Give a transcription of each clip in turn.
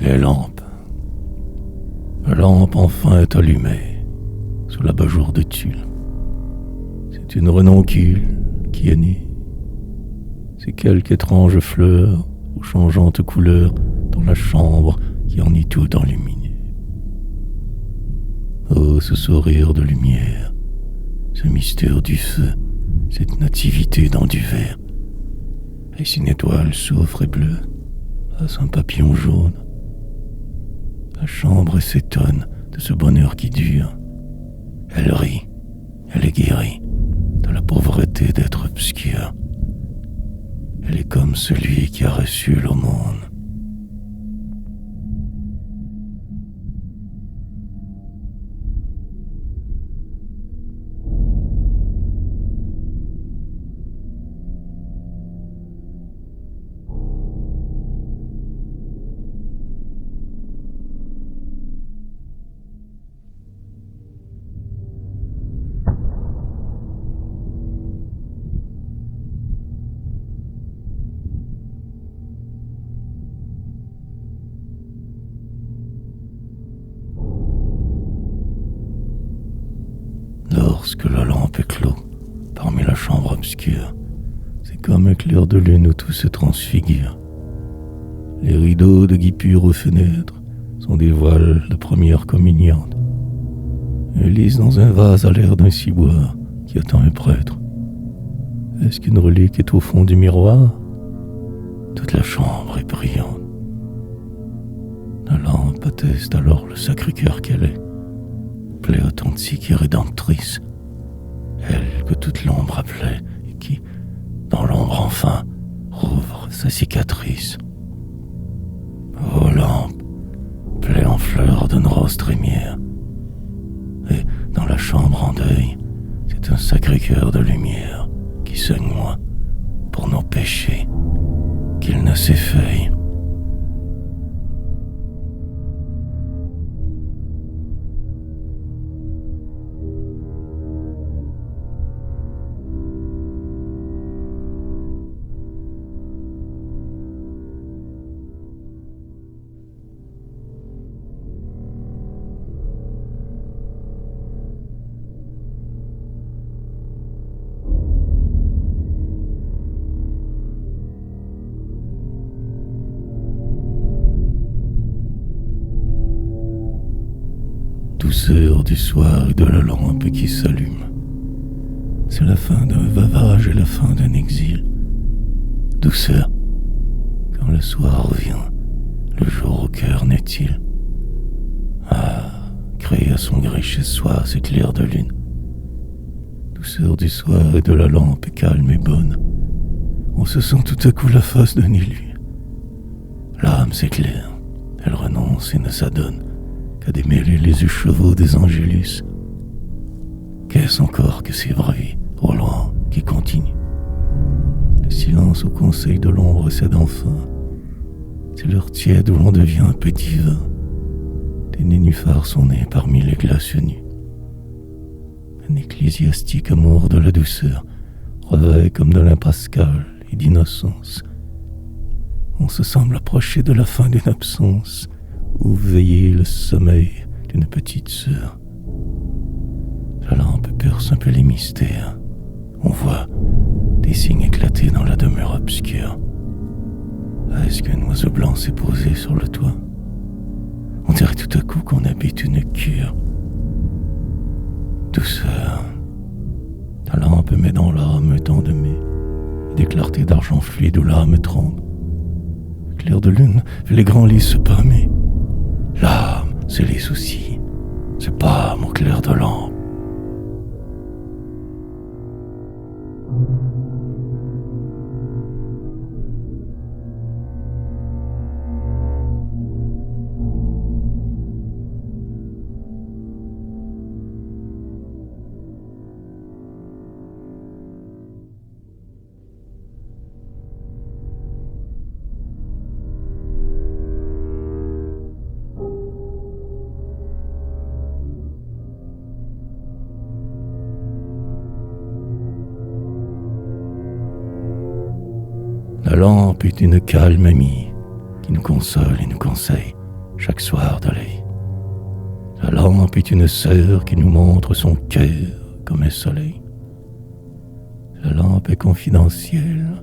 Les lampes. La lampe enfin est allumée, sous l'abat-jour de tulle. C'est une renoncule qui est née. C'est quelque étrange fleur aux changeantes couleurs dans la chambre qui en est tout enluminée. Oh, ce sourire de lumière, ce mystère du feu, cette nativité dans du verre. Est-ce une étoile soufre et bleue? Est-ce un papillon jaune? La chambre s'étonne de ce bonheur qui dure. Elle rit, elle est guérie de la pauvreté d'être obscure. Elle est comme celui qui a reçu l'aumône. Lorsque la lampe éclot parmi la chambre obscure, c'est comme un clair de lune où tout se transfigure. Les rideaux de guipure aux fenêtres sont des voiles de première communiante. Elles lisent dans un vase à l'air d'un ciboire qui attend un prêtre. Est-ce qu'une relique est au fond du miroir? Toute la chambre est brillante. La lampe atteste alors le Sacré-Cœur qu'elle est, plaie authentique et rédemptrice, elle que toute l'ombre appelait et qui, dans l'ombre enfin, rouvre sa cicatrice. Ô lampe, plaie en fleurs d'une rose trémière, et dans la chambre en deuil, c'est un Sacré-Cœur de lumière qui saigne moins pour nos péchés qu'il ne s'effeuille. Douceur du soir et de la lampe qui s'allume. C'est la fin d'un veuvage et la fin d'un exil. Douceur, quand le soir revient, le jour au cœur naît-il? Ah, créé à son gré chez soi ces clairs de lune. Douceur du soir et de la lampe calme et bonne. On se sent tout à coup la face d'un élu. L'âme s'éclaire, elle renonce et ne s'adonne qu'à démêler les écheveaux des angélus. Qu'est-ce encore que ces bruits, au loin, qui continuent? Le silence au conseil de l'ombre cède enfin. C'est l'heure tiède où l'on devient un petit vin. Des nénuphars sont nés parmi les glaces nues. Un ecclésiastique amour de la douceur revêt comme de l'impascal et d'innocence. On se semble approcher de la fin d'une absence où veillait le sommeil d'une petite sœur. La lampe perce un peu les mystères. On voit des signes éclater dans la demeure obscure. Est-ce qu'un oiseau blanc s'est posé sur le toit? On dirait tout à coup qu'on habite une cure. Douceur. La lampe met dans l'âme un temps de mai, des clartés d'argent fluide où l'âme tremble. Le clair de lune fait les grands lits se pâmer. L'âme, c'est les soucis, c'est pas mon clair de lampe. La lampe est une calme amie qui nous console et nous conseille chaque soir de la vie. La lampe est une sœur qui nous montre son cœur comme un soleil. La lampe est confidentielle,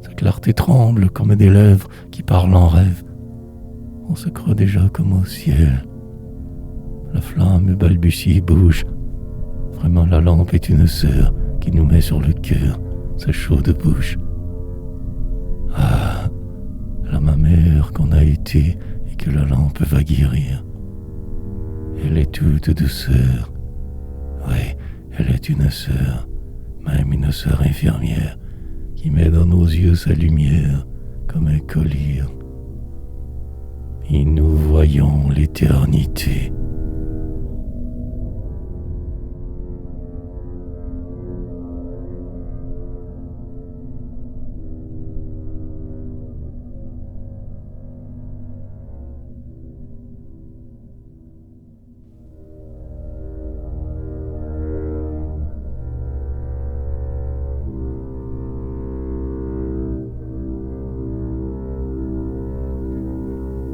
sa clarté tremble comme des lèvres qui parlent en rêve. On se croit déjà comme au ciel. La flamme balbutie et bouge. Vraiment, la lampe est une sœur qui nous met sur le cœur sa chaude bouche. Ah, la mère qu'on a été et que la lampe va guérir. Elle est toute douceur. Oui, elle est une sœur, même une sœur infirmière, qui met dans nos yeux sa lumière comme un collier. Et nous voyons l'éternité.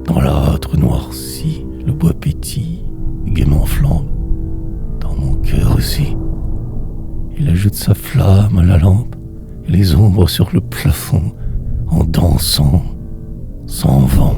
Dans l'âtre noirci, le bois pétille, gaiement flambe. Dans mon cœur aussi, il ajoute sa flamme à la lampe, et les ombres sur le plafond, en dansant, s'en vont.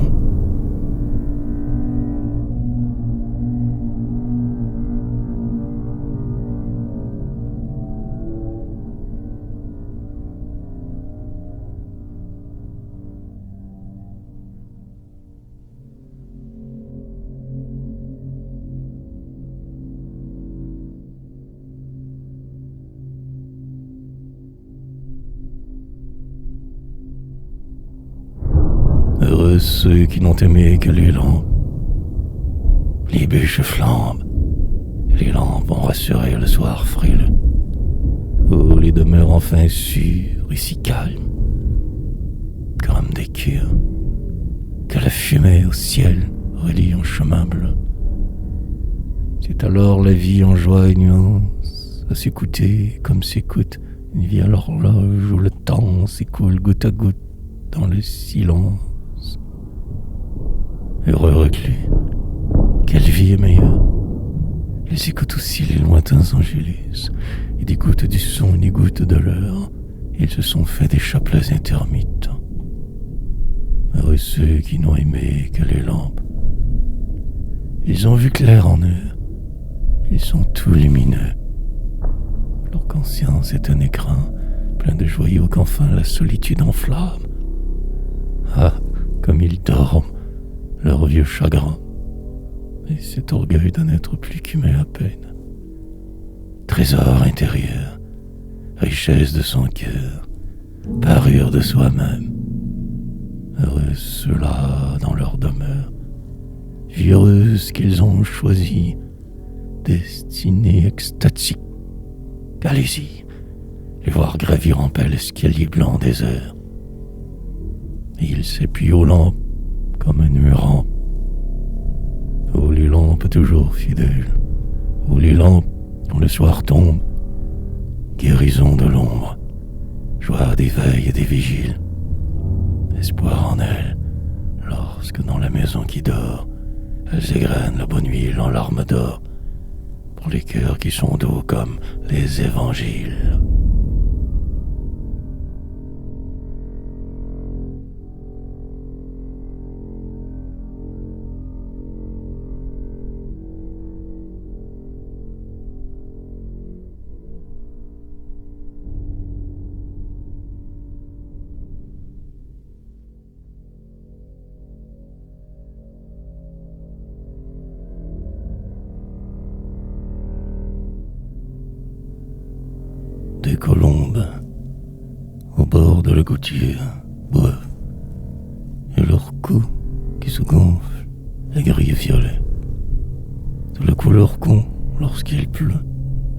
Heureux ceux qui n'ont aimé que les lampes. Les bûches flambent, et les lampes ont rassuré le soir frileux. Oh, les demeures enfin sûres et si calmes, comme des cures, que la fumée au ciel relie en chemin bleu. C'est alors la vie en joie et nuance, à s'écouter comme s'écoute une vie à l'horloge où le temps s'écoule goutte à goutte dans le silence. Heureux reclus, quelle vie est meilleure. Ils écoutent aussi les lointains angélus, et des gouttes du son et des gouttes de l'heure. Ils se sont fait des chapelets intermittents. Heureux ceux qui n'ont aimé que les lampes. Ils ont vu clair en eux. Ils sont tout lumineux. Leur conscience est un écran plein de joyaux qu'enfin la solitude enflamme. Ah, comme ils dorment, leur vieux chagrin, et cet orgueil d'un être plus qu'humain à peine. Trésor intérieur, richesse de son cœur, parure de soi-même. Heureux ceux-là dans leur demeure, vie heureuse qu'ils ont choisie, destinée extatique. Allez-y, les voir gravir en paix l'escalier blanc des heures. Et ils s'appuient aux lampes comme un murant. Oh, les lampes toujours fidèles. Oh, les lampes dont le soir tombe. Guérison de l'ombre. Joie des veilles et des vigiles. Espoir en elles, lorsque dans la maison qui dort, elles égrènent la bonne huile en larmes d'or, pour les cœurs qui sont doux comme les évangiles. Des colombes, au bord de la gouttière, boivent, et leur cou qui se gonfle est gris et violet. C'est la couleur qu'ont, lorsqu'il pleut,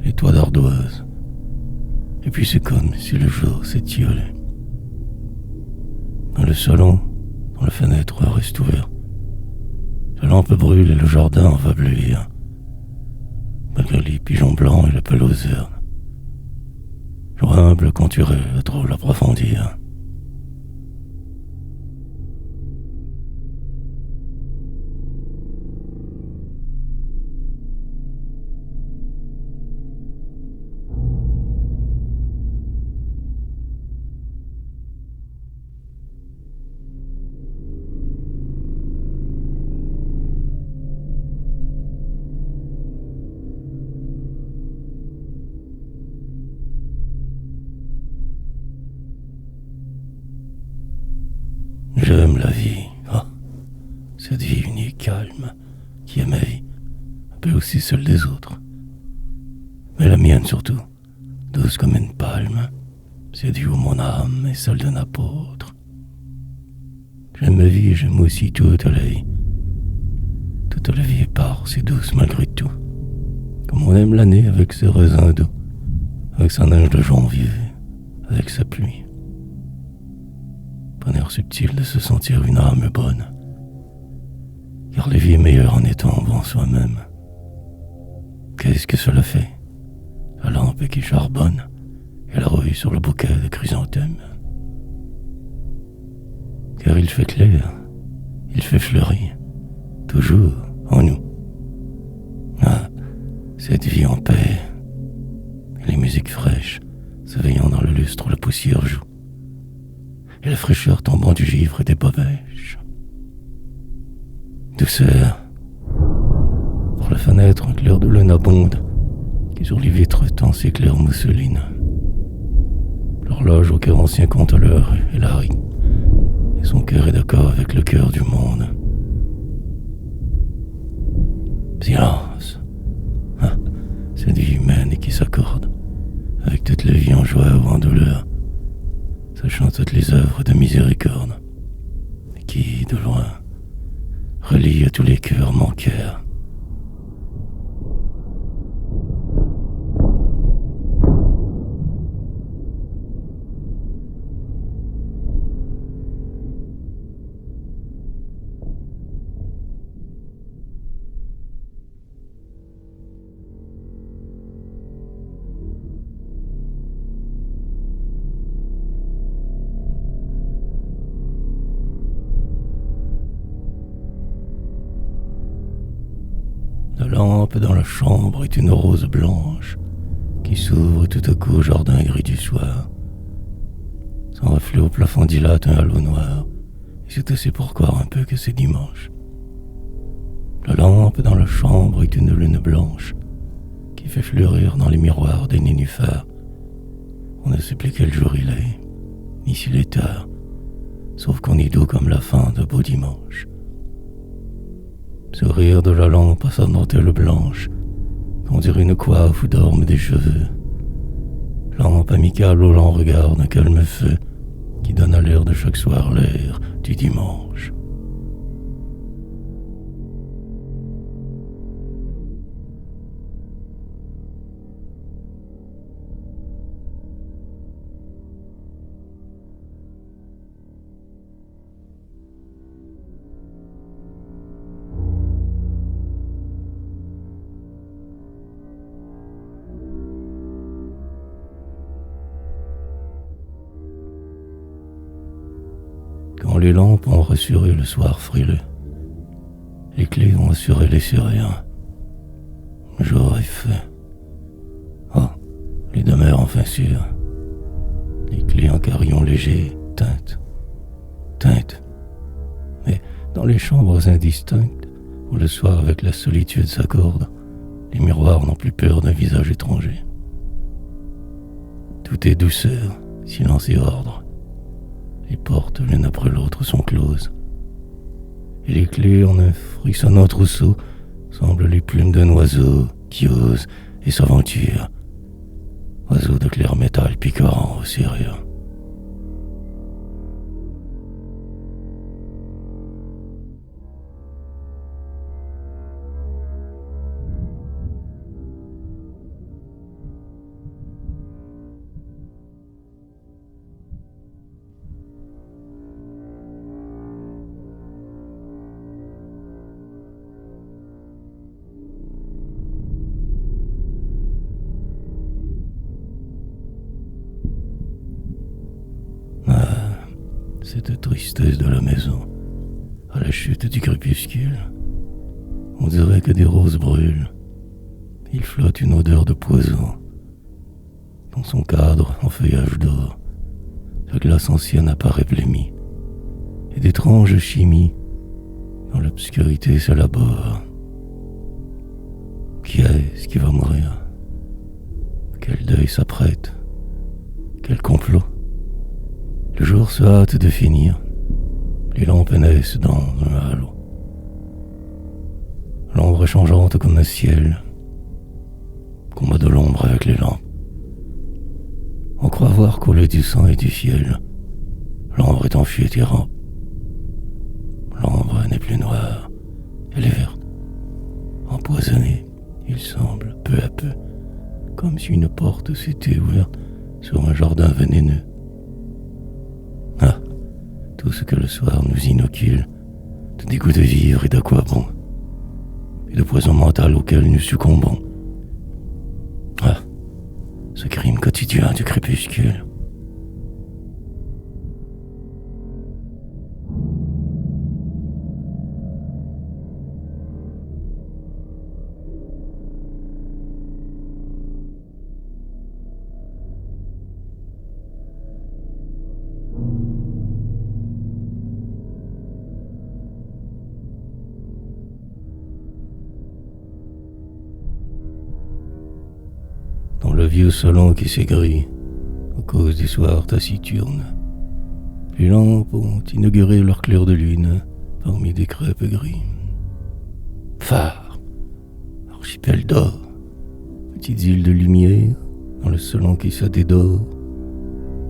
les toits d'ardoise. Et puis c'est comme si le jour s'étiolait. Dans le salon, dont la fenêtre reste ouverte, la lampe brûle et le jardin va bleuir, malgré les pigeons blancs et la pelouse verte. Humble quand tu rêves trop l'approfondir. j'aime la vie. Ah, cette vie unie, calme, qui est ma vie, un peu aussi celle des autres. Mais la mienne surtout, douce comme une palme, c'est dû à mon âme et celle d'un apôtre. J'aime ma vie et j'aime aussi toute la vie. Toute la vie est parse et douce malgré tout. Comme on aime l'année avec ses raisins doux, avec sa neige de janvier, avec sa pluie. Bonheur subtil de se sentir une âme bonne, car la vie est meilleure en étant bon soi-même. Qu'est-ce que cela fait? La lampe qui charbonne et la rouille sur le bouquet de chrysanthèmes. Car il fait clair, il fait fleurir, toujours en nous. Ah, cette vie en paix, et les musiques fraîches s'éveillant dans le lustre où la poussière joue, et la fraîcheur tombant du givre et des bobèches. Douceur, par la fenêtre un clair de lune abonde, qui sur les vitres tend ses clairs mousselines. L'horloge au cœur ancien compte l'heure et la rit, et son cœur est d'accord avec le cœur du monde. Silence, ah, cette vie humaine et qui s'accorde avec toute la vie en joie ou en douleur, sachant toutes les œuvres de miséricorde, et qui, de loin, relie à tous les cœurs manqueurs. La lampe dans la chambre est une rose blanche qui s'ouvre tout à coup au jardin gris du soir. Son reflet au plafond dilate un halo noir, et c'est assez pour croire un peu que c'est dimanche. La lampe dans la chambre est une lune blanche qui fait fleurir dans les miroirs des nénuphars. On ne sait plus quel jour il est, ni s'il est tard, sauf qu'on est doux comme la fin de beau dimanche. Sourire de la lampe à sa dentelle blanche, on dirait une coiffe où dorment des cheveux. Lampe amicale au lent regard d'un calme feu, qui donne à l'air de chaque soir l'air du dimanche. Quand les lampes ont rassuré le soir frileux, les clés ont assuré les Syriens. Le jour est fait. Oh, les demeures enfin sûres. Les clés en carillon léger tintent. Mais dans les chambres indistinctes, où le soir avec la solitude s'accorde, les miroirs n'ont plus peur d'un visage étranger. Tout est douceur, silence et ordre. Les portes l'une après l'autre sont closes, et les clés en un frissonnant trousseau semblent les plumes d'un oiseau qui ose et s'aventure, oiseau de clair métal picorant au sérieux. Cette tristesse de la maison, à la chute du crépuscule, on dirait que des roses brûlent. Il flotte une odeur de poison. Dans son cadre, en feuillage d'or, la glace ancienne apparaît blêmie, et d'étranges chimies, dans l'obscurité s'élaborent. Qui est-ce qui va mourir? Quel deuil s'apprête? Quel complot? Le jour se hâte de finir, Les lampes naissent dans un halo. L'ombre est changeante comme un ciel. Combat de l'ombre avec les lampes. On croit voir couler du sang et du fiel. L'ombre est enfuie et tyran. L'ombre n'est plus noire, elle est verte. Empoisonnée, il semble, peu à peu, comme si une porte s'était ouverte sur un jardin vénéneux. Ah, tout ce que le soir nous inocule, de dégoût de vivre et d'à quoi bon, et de poison mental auquel nous succombons. Ah, ce crime quotidien du crépuscule. Dans le vieux salon qui s'aigrit à cause des soirs taciturnes, les lampes ont inauguré leur clair de lune parmi des crêpes gris. Phare, archipel d'or, petites îles de lumière dans le salon qui s'adédore,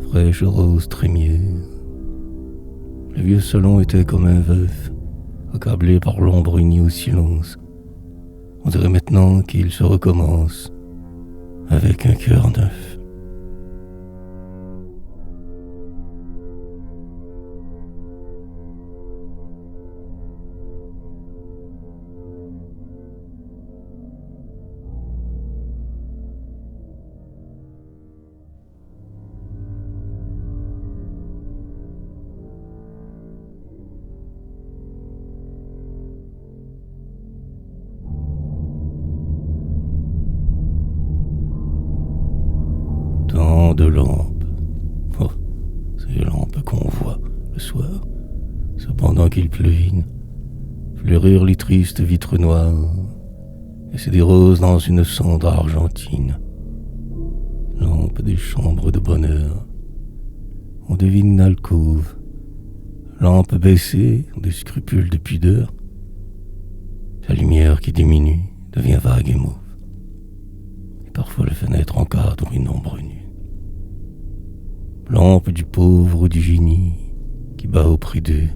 fraîche rose trémière. Le vieux salon était comme un veuf, accablé par l'ombre unie au silence. On dirait maintenant qu'il se recommence avec un cœur neuf. Tant de lampes. Oh, ces lampes qu'on voit le soir, cependant qu'il pleuvine, fleurir les tristes vitres noires, et c'est des roses dans une cendre argentine. Lampes des chambres de bonheur, on devine une alcôve. Lampes baissées, des scrupules de pudeur. La lumière qui diminue devient vague et mauve. Et parfois les fenêtres encadrent une ombre nue. Lampe du pauvre ou du génie qui bat auprès d'eux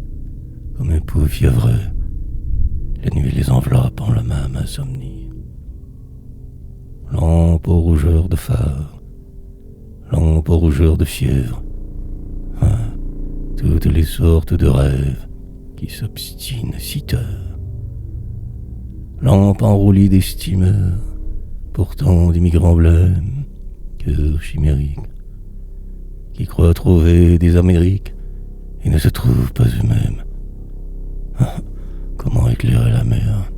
comme un pauvre fiévreux. La nuit les enveloppe en la même insomnie. Lampe aux rougeurs de phare, lampe aux rougeurs de fièvre. Ah, toutes les sortes de rêves qui s'obstinent si tard. Lampe enroulie des steamers, pourtant des migrants blêmes, cœurs chimériques, qui croient trouver des Amériques et ne se trouvent pas eux-mêmes. Ah, comment éclairer la mer?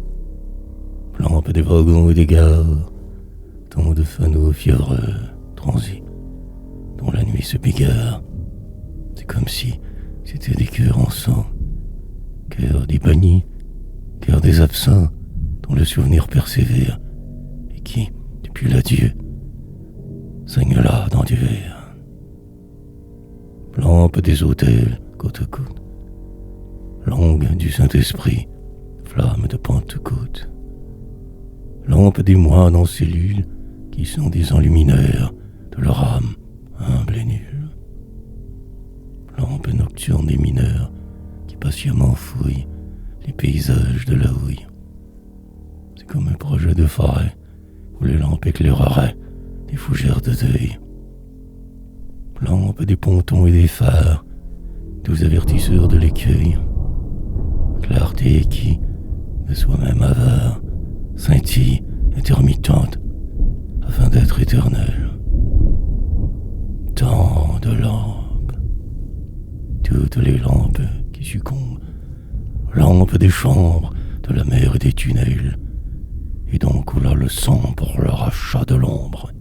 Lampe des wagons et des gares, tant de fanaux fiévreux, transis, dont la nuit se bigare. C'est comme si c'était des cœurs en sang, cœurs des bannis, cœurs des absents, dont le souvenir persévère, et qui, depuis l'adieu, saignent là dans du verre. Lampe des hôtels, côte à côte, langue du Saint-Esprit, flamme de Pentecôte. Lampe des moines en cellules, qui sont des enlumineurs de leur âme humble et nulle. Lampe nocturne des mineurs, qui patiemment fouillent les paysages de la houille. C'est comme un projet de forêt, où les lampes éclaireraient des fougères de deuil. Lampe des pontons et des phares, doux avertisseurs de l'écueil. Clarté qui, de soi-même avare, scintille intermittente, afin d'être éternelle. Tant de lampes, toutes les lampes qui succombent, lampes des chambres, de la mer et des tunnels, et donc coula le sang pour leur achat de l'ombre.